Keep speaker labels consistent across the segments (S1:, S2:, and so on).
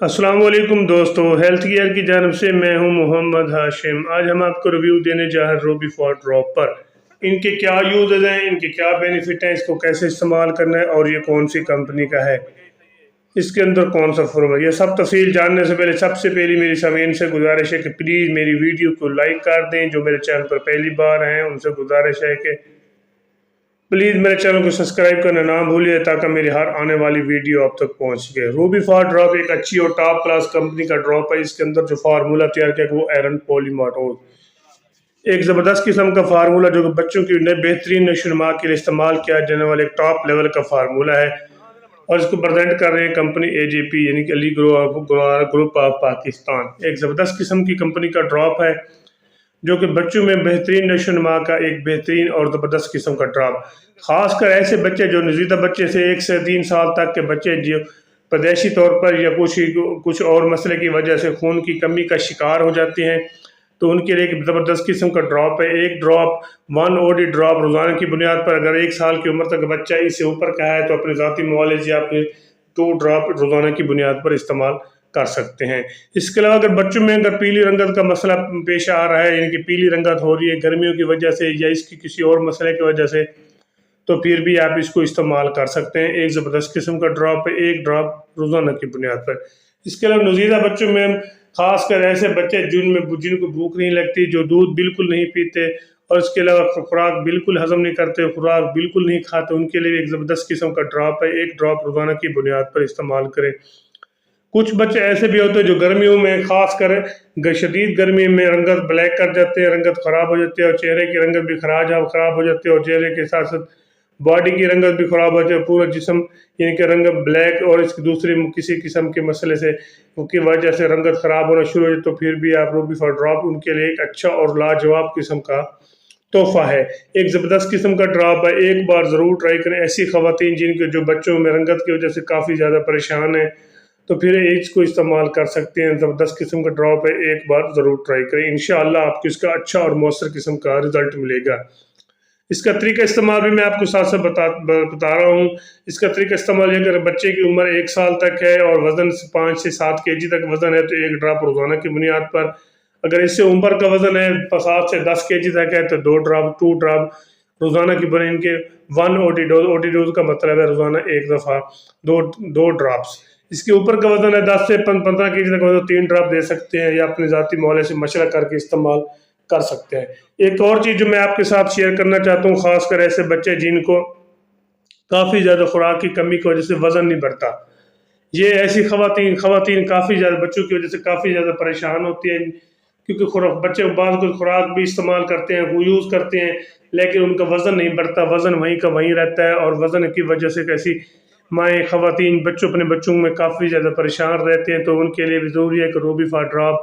S1: السلام علیکم دوستو، ہیلتھ کیئر کی جانب سے میں ہوں محمد ہاشم۔ آج ہم آپ کو ریویو دینے جا رہے ہیں روبی فار ڈراپ پر۔ ان کے کیا یوزز ہیں، ان کے کیا بینیفٹ ہیں، اس کو کیسے استعمال کرنا ہے اور یہ کون سی کمپنی کا ہے، اس کے اندر کون سا فارم ہے، یہ سب تفصیل جاننے سے پہلے سب سے پہلی میری سامعین سے گزارش ہے کہ پلیز میری ویڈیو کو لائک کر دیں۔ جو میرے چینل پر پہلی بار ہیں ان سے گزارش ہے کہ پلیز میرے چینل کو سبسکرائب کرنا نہ بھولیے تاکہ میری ہر آنے والی ویڈیو آپ تک پہنچ سکے۔ روبی فار ڈراپ ایک اچھی اور ٹاپ کلاس کمپنی کا ڈراپ ہے۔ اس کے اندر جو فارمولہ تیار کیا وہ ایرن پولیماٹوز، ایک زبردست قسم کا فارمولہ جو کہ بچوں کی بہترین نشو و نما کے لیے استعمال کیا جانے والے ایک ٹاپ لیول کا فارمولہ ہے، اور اس کو پریزنٹ کر رہے ہیں کمپنی AJP یعنی کہ علی گروپ آف پاکستان۔ ایک زبردست قسم کی کمپنی کا ڈراپ ہے جو کہ بچوں میں بہترین نشو و نما کا ایک بہترین اور زبردست قسم کا ڈراپ، خاص کر ایسے بچے جو نوزائیدہ بچے سے 1 سے 3 سال تک کے بچے جو پیدائشی طور پر یا کچھ اور مسئلے کی وجہ سے خون کی کمی کا شکار ہو جاتے ہیں، تو ان کے لیے ایک زبردست قسم کا ڈراپ ہے۔ ایک ڈراپ 1 OD ڈراپ روزانہ کی بنیاد پر، اگر 1 سال کی عمر تک بچہ اس سے اوپر کا ہے تو اپنے ذاتی معالج یا اپنے 2 ڈراپ روزانہ کی بنیاد پر استعمال کر سکتے ہیں۔ اس کے علاوہ اگر بچوں میں پیلی رنگت کا مسئلہ پیش آ رہا ہے، یعنی کہ پیلی رنگت ہو رہی ہے گرمیوں کی وجہ سے یا اس کی کسی اور مسئلے کی وجہ سے، تو پھر بھی آپ اس کو استعمال کر سکتے ہیں۔ ایک زبردست قسم کا ڈراپ ہے، 1 ڈراپ روزانہ کی بنیاد پر۔ اس کے علاوہ نوزائیدہ بچوں میں، خاص کر ایسے بچے جن کو بھوک نہیں لگتی، جو دودھ بالکل نہیں پیتے اور اس کے علاوہ خوراک بالکل ہضم نہیں کرتے، خوراک بالکل نہیں کھاتے، ان کے لیے ایک زبردست قسم کا ڈراپ ہے۔ 1 ڈراپ روزانہ کی بنیاد پر استعمال کریں۔ کچھ بچے ایسے بھی ہوتے ہیں جو گرمیوں میں، خاص کر شدید گرمی میں، رنگت بلیک کر جاتے ہیں، رنگت خراب ہو جاتی ہے اور چہرے کی رنگت بھی خراب ہو جاتی ہے، اور چہرے کے ساتھ ساتھ باڈی کی رنگت بھی خراب ہو جاتی ہے، پورا جسم یعنی کہ رنگت بلیک، اور اس کی دوسری کسی قسم کے مسئلے سے کی وجہ سے رنگت خراب ہونا شروع ہو جائے، تو پھر بھی آپ روبی فار ڈراپ ان کے لیے ایک اچھا اور لاجواب قسم کا تحفہ ہے۔ ایک زبردست قسم کا ڈراپ ہے، ایک بار ضرور ٹرائی کریں۔ ایسی خواتین جن کے جو بچوں میں رنگت کی وجہ سے کافی زیادہ پریشان ہیں، تو پھر اس کو استعمال کر سکتے ہیں۔ زبردست قسم کا ڈراپ ہے، ایک بار ضرور ٹرائی کریں، انشاءاللہ آپ کو اس کا اچھا اور مؤثر قسم کا رزلٹ ملے گا۔ اس کا طریقہ استعمال بھی میں آپ کو ساتھ ساتھ بتا رہا ہوں۔ اس کا طریقہ استعمال یہ، اگر بچے کی عمر 1 سال تک ہے اور وزن 5 سے 7 kg تک وزن ہے تو 1 ڈراپ روزانہ کی بنیاد پر، اگر اس سے اوپر کا وزن ہے 7 سے 10 kg تک ہے تو 2 ڈراپ روزانہ کی بنیاد ان کے 1 OD ڈوز کا مطلب ہے روزانہ 1 دفعہ 2 ڈراپس۔ اس کے اوپر کا وزن ہے 10 سے 15 kg تک وزن 3 ڈراپ دے سکتے ہیں، یا اپنے ذاتی معالج سے مشورہ کر کے استعمال کر سکتے ہیں۔ ایک اور چیز جو میں آپ کے ساتھ شیئر کرنا چاہتا ہوں، خاص کر ایسے بچے جن کو کافی زیادہ خوراک کی کمی کی وجہ سے وزن نہیں بڑھتا، یہ ایسی خواتین کافی زیادہ بچوں کی وجہ سے کافی زیادہ پریشان ہوتی ہیں، کیونکہ بچے بعض کو خوراک بھی استعمال کرتے ہیں، وہ یوز کرتے ہیں، لیکن ان کا وزن نہیں بڑھتا، وزن وہیں کا وہیں رہتا ہے، اور وزن کی وجہ سے کیسی مائیں خواتین اپنے بچوں میں کافی زیادہ پریشان رہتے ہیں، تو ان کے لیے بھی ضروری ہے کہ روبی فار ڈراپ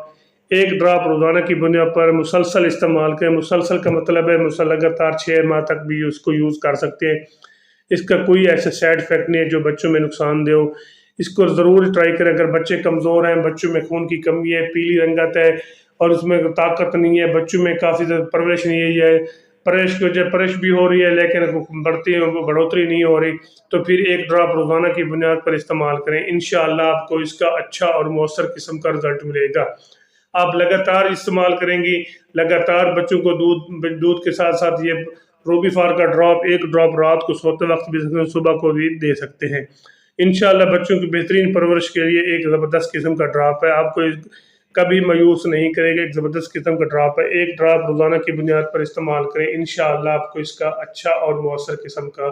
S1: 1 ڈراپ روزانہ کی بنیاد پر مسلسل استعمال کریں۔ مسلسل کا مطلب ہے لگاتار 6 ماہ تک بھی اس کو یوز کر سکتے ہیں۔ اس کا کوئی ایسا سائیڈ افیکٹ نہیں ہے جو بچوں میں نقصان دہ ہو۔ اس کو ضرور ٹرائی کریں۔ اگر بچے کمزور ہیں، بچوں میں خون کی کمی ہے، پیلی رنگت ہے اور اس میں طاقت نہیں ہے، بچوں میں کافی زیادہ پرورش نہیں ہے، پرورش بھی ہو رہی ہے لیکن بڑھوتری نہیں ہو رہی، تو پھر 1 ڈراپ روزانہ کی بنیاد پر استعمال کریں، انشاءاللہ آپ کو اس کا اچھا اور مؤثر قسم کا رزلٹ ملے گا۔ آپ لگاتار استعمال کریں گی، لگاتار بچوں کو دودھ کے ساتھ ساتھ یہ روبی فار کا ڈراپ 1 ڈراپ رات کو سوتے وقت بھی صبح کو بھی دے سکتے ہیں۔ انشاءاللہ بچوں کی بہترین پرورش کے لیے ایک زبردست قسم کا ڈراپ ہے، آپ کو کبھی مایوس نہیں کرے گا۔ ایک زبردست قسم کا ڈراپ ہے، 1 ڈراپ روزانہ کی بنیاد پر استعمال کریں، انشاءاللہ آپ کو اس کا اچھا اور مؤثر قسم کا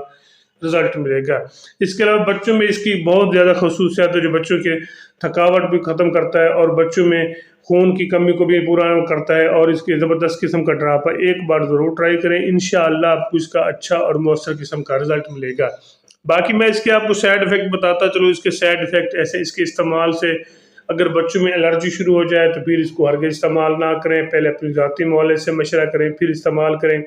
S1: رزلٹ ملے گا۔ اس کے علاوہ بچوں میں اس کی بہت زیادہ خصوصیات ہے جو بچوں کے تھکاوٹ بھی ختم کرتا ہے اور بچوں میں خون کی کمی کو بھی پورا کرتا ہے، اور اس کی زبردست قسم کا ڈراپ ہے، ایک بار ضرور ٹرائی کریں، انشاءاللہ آپ کو اس کا اچھا اور مؤثر قسم کا رزلٹ ملے گا۔ باقی میں اس کے آپ کو سائیڈ افیکٹ بتاتا چلوں۔ اس کے سائیڈ افیکٹ ایسے، اس کے استعمال سے اگر بچوں میں الرجی شروع ہو جائے تو پھر اس کو ہرگز استعمال نہ کریں، پہلے اپنی ذاتی معالج سے مشورہ کریں پھر استعمال کریں،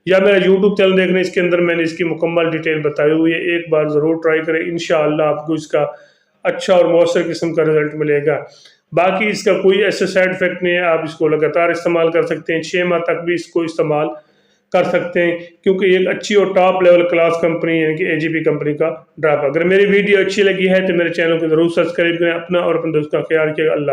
S1: یا میرا YouTube چینل دیکھ لیں، اس کے اندر میں نے اس کی مکمل ڈیٹیل بتائی ہوئی ہے، ایک بار ضرور ٹرائی کریں، انشاءاللہ آپ کو اس کا اچھا اور مؤثر قسم کا رزلٹ ملے گا۔ باقی اس کا کوئی ایسا سائیڈ افیکٹ نہیں ہے، آپ اس کو لگاتار استعمال کر سکتے ہیں، 6 ماہ تک بھی اس کو استعمال کر سکتے ہیں، کیونکہ یہ ایک اچھی اور ٹاپ لیول کلاس کمپنی یعنی کہ AGP کمپنی کا ڈراپ۔ اگر میری ویڈیو اچھی لگی ہے تو میرے چینل کو ضرور سبسکرائب کریں، اپنا اور اپنے دوست کا خیال رکھیے گا۔ اللہ